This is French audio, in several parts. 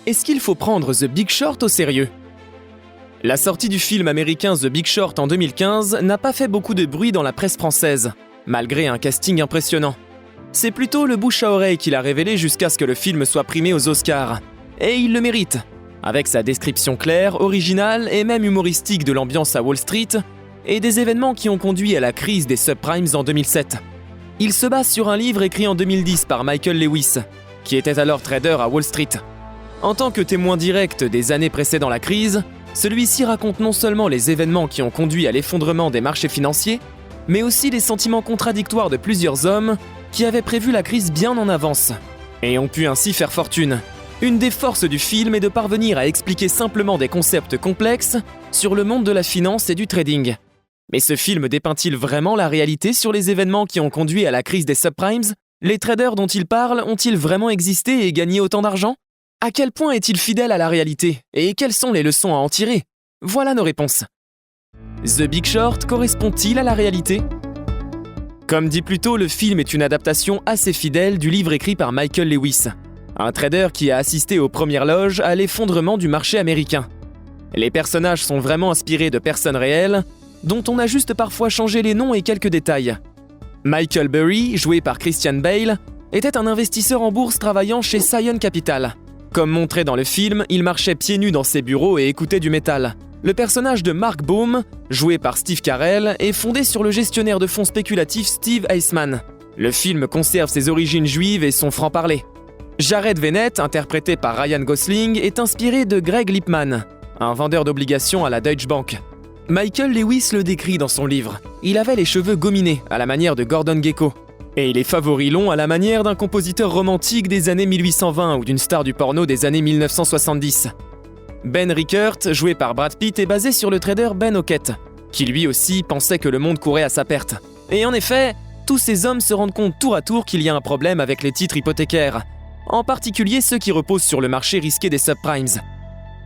Est-ce qu'il faut prendre The Big Short au sérieux ? La sortie du film américain The Big Short en 2015 n'a pas fait beaucoup de bruit dans la presse française, malgré un casting impressionnant. C'est plutôt le bouche à oreille qui l'a révélé jusqu'à ce que le film soit primé aux Oscars. Et il le mérite, avec sa description claire, originale et même humoristique de l'ambiance à Wall Street et des événements qui ont conduit à la crise des subprimes en 2007. Il se base sur un livre écrit en 2010 par Michael Lewis, qui était alors trader à Wall Street. En tant que témoin direct des années précédant la crise, celui-ci raconte non seulement les événements qui ont conduit à l'effondrement des marchés financiers, mais aussi les sentiments contradictoires de plusieurs hommes qui avaient prévu la crise bien en avance, et ont pu ainsi faire fortune. Une des forces du film est de parvenir à expliquer simplement des concepts complexes sur le monde de la finance et du trading. Mais ce film dépeint-il vraiment la réalité sur les événements qui ont conduit à la crise des subprimes ? Les traders dont il parle ont-ils vraiment existé et gagné autant d'argent ? À quel point est-il fidèle à la réalité ? Et quelles sont les leçons à en tirer ? Voilà nos réponses. The Big Short correspond-il à la réalité ? Comme dit plus tôt, le film est une adaptation assez fidèle du livre écrit par Michael Lewis, un trader qui a assisté aux premières loges à l'effondrement du marché américain. Les personnages sont vraiment inspirés de personnes réelles, dont on a juste parfois changé les noms et quelques détails. Michael Burry, joué par Christian Bale, était un investisseur en bourse travaillant chez Scion Capital. Comme montré dans le film, il marchait pieds nus dans ses bureaux et écoutait du métal. Le personnage de Mark Baum, joué par Steve Carell, est fondé sur le gestionnaire de fonds spéculatifs Steve Eisman. Le film conserve ses origines juives et son franc-parler. Jared Vennett, interprété par Ryan Gosling, est inspiré de Greg Lippmann, un vendeur d'obligations à la Deutsche Bank. Michael Lewis le décrit dans son livre. Il avait les cheveux gominés, à la manière de Gordon Gekko. Et les favoris longs à la manière d'un compositeur romantique des années 1820 ou d'une star du porno des années 1970. Ben Rickert, joué par Brad Pitt, est basé sur le trader Ben Hockett, qui lui aussi pensait que le monde courait à sa perte. Et en effet, tous ces hommes se rendent compte tour à tour qu'il y a un problème avec les titres hypothécaires, en particulier ceux qui reposent sur le marché risqué des subprimes.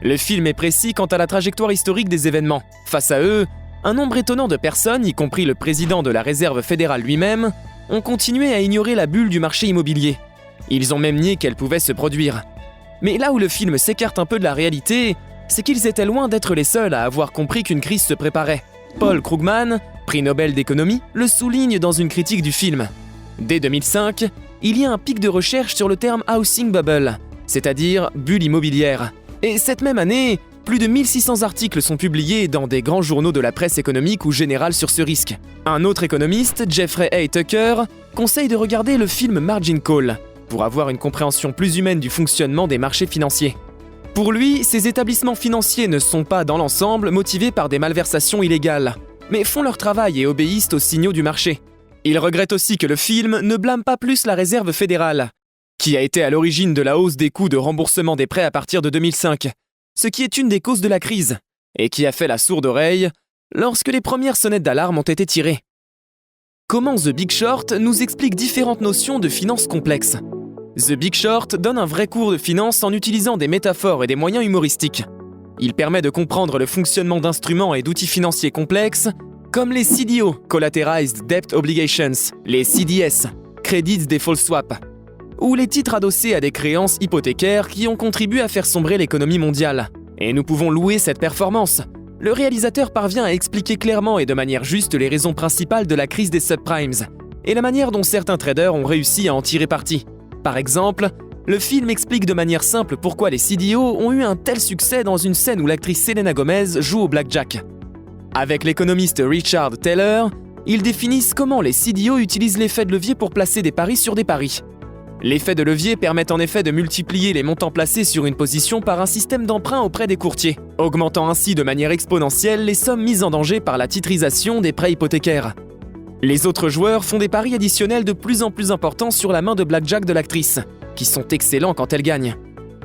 Le film est précis quant à la trajectoire historique des événements. Face à eux, un nombre étonnant de personnes, y compris le président de la Réserve fédérale lui-même, ont continué à ignorer la bulle du marché immobilier. Ils ont même nié qu'elle pouvait se produire. Mais là où le film s'écarte un peu de la réalité, c'est qu'ils étaient loin d'être les seuls à avoir compris qu'une crise se préparait. Paul Krugman, prix Nobel d'économie, le souligne dans une critique du film. Dès 2005, il y a un pic de recherche sur le terme « housing bubble », c'est-à-dire bulle immobilière. Et cette même année, plus de 1600 articles sont publiés dans des grands journaux de la presse économique ou générale sur ce risque. Un autre économiste, Jeffrey A. Tucker, conseille de regarder le film Margin Call pour avoir une compréhension plus humaine du fonctionnement des marchés financiers. Pour lui, ces établissements financiers ne sont pas dans l'ensemble motivés par des malversations illégales, mais font leur travail et obéissent aux signaux du marché. Il regrette aussi que le film ne blâme pas plus la Réserve fédérale, qui a été à l'origine de la hausse des coûts de remboursement des prêts à partir de 2005, ce qui est une des causes de la crise, et qui a fait la sourde oreille lorsque les premières sonnettes d'alarme ont été tirées. Comment The Big Short nous explique différentes notions de finances complexes ? The Big Short donne un vrai cours de finance en utilisant des métaphores et des moyens humoristiques. Il permet de comprendre le fonctionnement d'instruments et d'outils financiers complexes, comme les CDO, Collateralized Debt Obligations, les CDS, Credit Default Swap, ou les titres adossés à des créances hypothécaires qui ont contribué à faire sombrer l'économie mondiale. Et nous pouvons louer cette performance. Le réalisateur parvient à expliquer clairement et de manière juste les raisons principales de la crise des subprimes, et la manière dont certains traders ont réussi à en tirer parti. Par exemple, le film explique de manière simple pourquoi les CDO ont eu un tel succès dans une scène où l'actrice Selena Gomez joue au blackjack. Avec l'économiste Richard Taylor, ils définissent comment les CDO utilisent l'effet de levier pour placer des paris sur des paris. L'effet de levier permet en effet de multiplier les montants placés sur une position par un système d'emprunt auprès des courtiers, augmentant ainsi de manière exponentielle les sommes mises en danger par la titrisation des prêts hypothécaires. Les autres joueurs font des paris additionnels de plus en plus importants sur la main de blackjack de l'actrice, qui sont excellents quand elle gagne.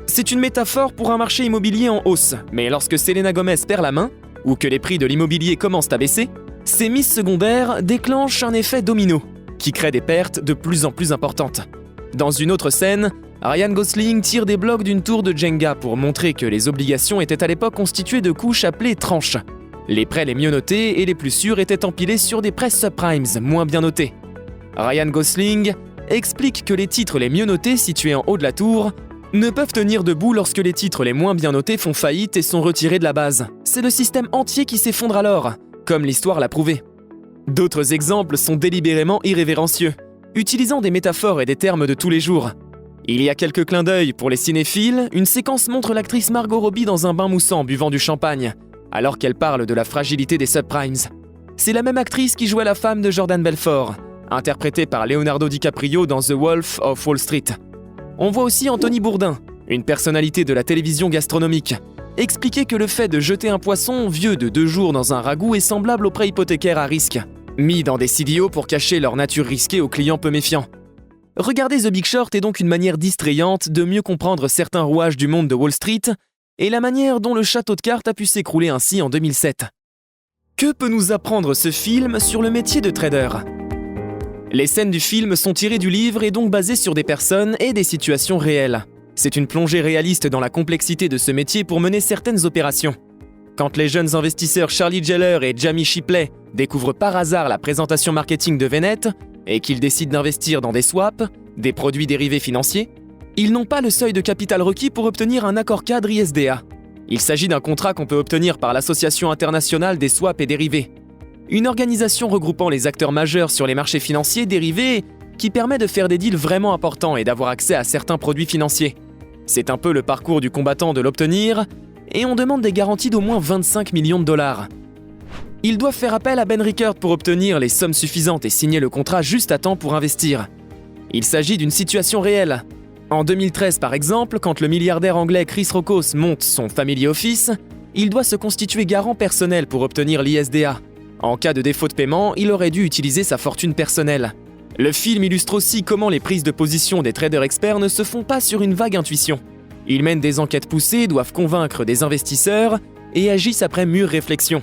C'est une métaphore pour un marché immobilier en hausse, mais lorsque Selena Gomez perd la main, ou que les prix de l'immobilier commencent à baisser, ces mises secondaires déclenchent un effet domino, qui crée des pertes de plus en plus importantes. Dans une autre scène, Ryan Gosling tire des blocs d'une tour de Jenga pour montrer que les obligations étaient à l'époque constituées de couches appelées tranches. Les prêts les mieux notés et les plus sûrs étaient empilés sur des prêts subprimes moins bien notés. Ryan Gosling explique que les titres les mieux notés situés en haut de la tour ne peuvent tenir debout lorsque les titres les moins bien notés font faillite et sont retirés de la base. C'est le système entier qui s'effondre alors, comme l'histoire l'a prouvé. D'autres exemples sont délibérément irrévérencieux, utilisant des métaphores et des termes de tous les jours. Il y a quelques clins d'œil pour les cinéphiles, une séquence montre l'actrice Margot Robbie dans un bain moussant buvant du champagne, alors qu'elle parle de la fragilité des subprimes. C'est la même actrice qui jouait la femme de Jordan Belfort, interprétée par Leonardo DiCaprio dans The Wolf of Wall Street. On voit aussi Anthony Bourdain, une personnalité de la télévision gastronomique, expliquer que le fait de jeter un poisson vieux de 2 jours dans un ragoût est semblable aux prêts hypothécaires à risque, mis dans des CDO pour cacher leur nature risquée aux clients peu méfiants. Regarder The Big Short est donc une manière distrayante de mieux comprendre certains rouages du monde de Wall Street et la manière dont le château de cartes a pu s'écrouler ainsi en 2007. Que peut nous apprendre ce film sur le métier de trader ? Les scènes du film sont tirées du livre et donc basées sur des personnes et des situations réelles. C'est une plongée réaliste dans la complexité de ce métier pour mener certaines opérations. Quand les jeunes investisseurs Charlie Geller et Jamie Shipley découvrent par hasard la présentation marketing de Venet et qu'ils décident d'investir dans des swaps, des produits dérivés financiers, ils n'ont pas le seuil de capital requis pour obtenir un accord cadre ISDA. Il s'agit d'un contrat qu'on peut obtenir par l'Association internationale des swaps et dérivés, une organisation regroupant les acteurs majeurs sur les marchés financiers dérivés qui permet de faire des deals vraiment importants et d'avoir accès à certains produits financiers. C'est un peu le parcours du combattant de l'obtenir, et on demande des garanties d'au moins 25 millions de dollars. Ils doivent faire appel à Ben Rickert pour obtenir les sommes suffisantes et signer le contrat juste à temps pour investir. Il s'agit d'une situation réelle. En 2013 par exemple, quand le milliardaire anglais Chris Rokos monte son family office, il doit se constituer garant personnel pour obtenir l'ISDA. En cas de défaut de paiement, il aurait dû utiliser sa fortune personnelle. Le film illustre aussi comment les prises de position des traders experts ne se font pas sur une vague intuition. Ils mènent des enquêtes poussées, doivent convaincre des investisseurs et agissent après mûre réflexion.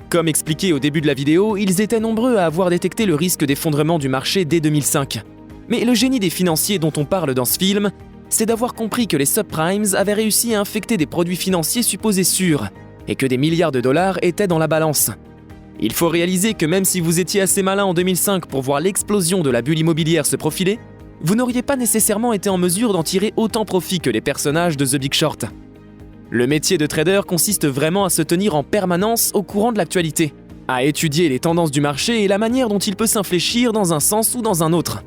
Comme expliqué au début de la vidéo, ils étaient nombreux à avoir détecté le risque d'effondrement du marché dès 2005. Mais le génie des financiers dont on parle dans ce film, c'est d'avoir compris que les subprimes avaient réussi à infecter des produits financiers supposés sûrs et que des milliards de dollars étaient dans la balance. Il faut réaliser que même si vous étiez assez malin en 2005 pour voir l'explosion de la bulle immobilière se profiler, vous n'auriez pas nécessairement été en mesure d'en tirer autant profit que les personnages de The Big Short. Le métier de trader consiste vraiment à se tenir en permanence au courant de l'actualité, à étudier les tendances du marché et la manière dont il peut s'infléchir dans un sens ou dans un autre.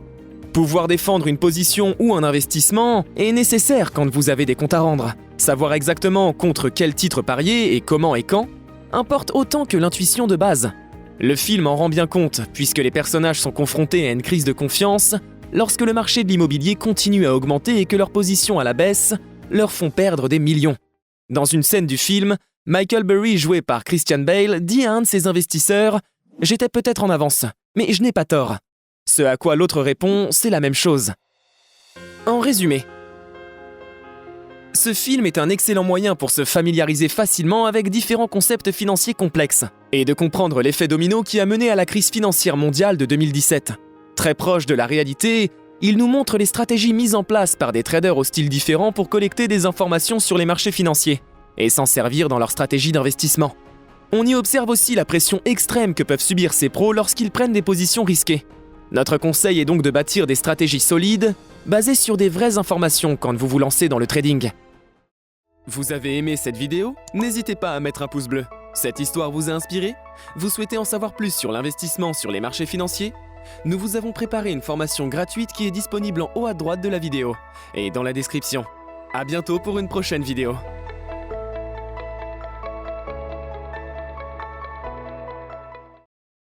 Pouvoir défendre une position ou un investissement est nécessaire quand vous avez des comptes à rendre. Savoir exactement contre quel titre parier et comment et quand importe autant que l'intuition de base. Le film en rend bien compte, puisque les personnages sont confrontés à une crise de confiance lorsque le marché de l'immobilier continue à augmenter et que leurs positions à la baisse leur font perdre des millions. Dans une scène du film, Michael Burry, joué par Christian Bale, dit à un de ses investisseurs « J'étais peut-être en avance, mais je n'ai pas tort ». Ce à quoi l'autre répond « C'est la même chose ». En résumé, ce film est un excellent moyen pour se familiariser facilement avec différents concepts financiers complexes et de comprendre l'effet domino qui a mené à la crise financière mondiale de 2017. Très proche de la réalité, il nous montre les stratégies mises en place par des traders aux styles différents pour collecter des informations sur les marchés financiers et s'en servir dans leur stratégie d'investissement. On y observe aussi la pression extrême que peuvent subir ces pros lorsqu'ils prennent des positions risquées. Notre conseil est donc de bâtir des stratégies solides, basées sur des vraies informations quand vous vous lancez dans le trading. Vous avez aimé cette vidéo ? N'hésitez pas à mettre un pouce bleu. Cette histoire vous a inspiré ? Vous souhaitez en savoir plus sur l'investissement sur les marchés financiers ? Nous vous avons préparé une formation gratuite qui est disponible en haut à droite de la vidéo et dans la description. À bientôt pour une prochaine vidéo.